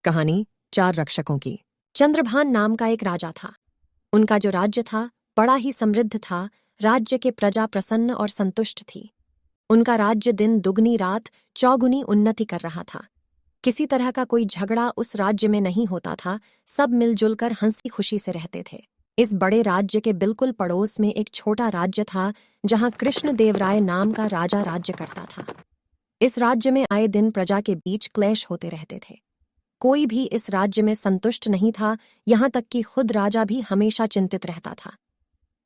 कहानी 4 रक्षकों की। चंद्रभान नाम का एक राजा था। उनका जो राज्य था बड़ा ही समृद्ध था। राज्य के प्रजा प्रसन्न और संतुष्ट थी। उनका राज्य दिन दुगनी रात चौगुनी उन्नति कर रहा था। किसी तरह का कोई झगड़ा उस राज्य में नहीं होता था। सब मिलजुल कर हंसी खुशी से रहते थे। इस बड़े राज्य के बिल्कुल पड़ोस में एक छोटा राज्य था जहां कृष्णदेवराय नाम का राजा राज्य करता था। इस राज्य में आए दिन प्रजा के बीच क्लेश होते रहते थे। कोई भी इस राज्य में संतुष्ट नहीं था, यहां तक कि खुद राजा भी हमेशा चिंतित रहता था।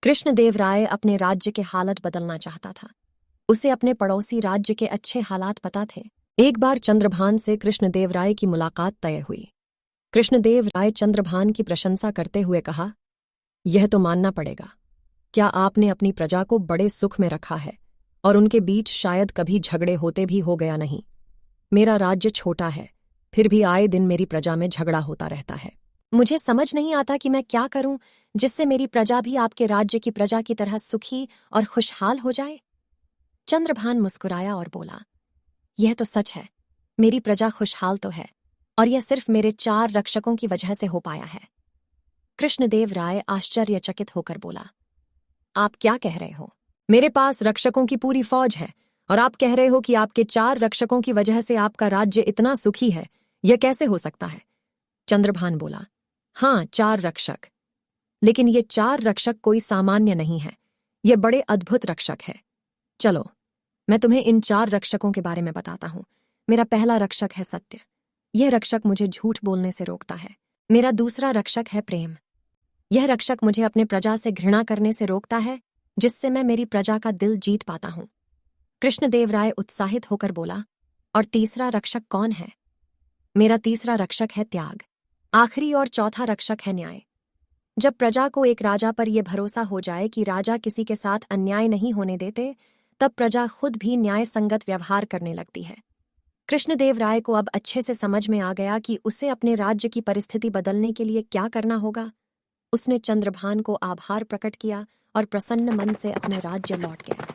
कृष्णदेवराय अपने राज्य के हालत बदलना चाहता था। उसे अपने पड़ोसी राज्य के अच्छे हालात पता थे। एक बार चंद्रभान से कृष्णदेवराय की मुलाकात तय हुई। कृष्णदेवराय चंद्रभान की प्रशंसा करते हुए कहा, यह तो मानना पड़ेगा, क्या आपने अपनी प्रजा को बड़े सुख में रखा है और उनके बीच शायद कभी झगड़े होते भी हो गया नहीं। मेरा राज्य छोटा है, फिर भी आए दिन मेरी प्रजा में झगड़ा होता रहता है। मुझे समझ नहीं आता कि मैं क्या करूं जिससे मेरी प्रजा भी आपके राज्य की प्रजा की तरह सुखी और खुशहाल हो जाए। चंद्रभान मुस्कुराया और बोला, यह तो सच है, मेरी प्रजा खुशहाल तो है और यह सिर्फ मेरे 4 रक्षकों की वजह से हो पाया है। कृष्णदेवराय आश्चर्यचकित होकर बोला, आप क्या कह रहे हो? मेरे पास रक्षकों की पूरी फौज है और आप कह रहे हो कि आपके 4 रक्षकों की वजह से आपका राज्य इतना सुखी है, यह कैसे हो सकता है? चंद्रभान बोला, हाँ 4 रक्षक, लेकिन ये 4 रक्षक कोई सामान्य नहीं है, ये बड़े अद्भुत रक्षक है। चलो मैं तुम्हें इन 4 रक्षकों के बारे में बताता हूं। मेरा पहला रक्षक है सत्य, यह रक्षक मुझे झूठ बोलने से रोकता है। मेरा दूसरा रक्षक है प्रेम, यह रक्षक मुझे अपने प्रजा से घृणा करने से रोकता है, जिससे मैं मेरी प्रजा का दिल जीत पाता हूं। कृष्णदेवराय उत्साहित होकर बोला, और तीसरा रक्षक कौन है? मेरा तीसरा रक्षक है त्याग। आखिरी और चौथा रक्षक है न्याय। जब प्रजा को एक राजा पर यह भरोसा हो जाए कि राजा किसी के साथ अन्याय नहीं होने देते, तब प्रजा खुद भी न्याय संगत व्यवहार करने लगती है। कृष्णदेवराय को अब अच्छे से समझ में आ गया कि उसे अपने राज्य की परिस्थिति बदलने के लिए क्या करना होगा। उसने चंद्रभान को आभार प्रकट किया और प्रसन्न मन से अपने राज्य लौट गया।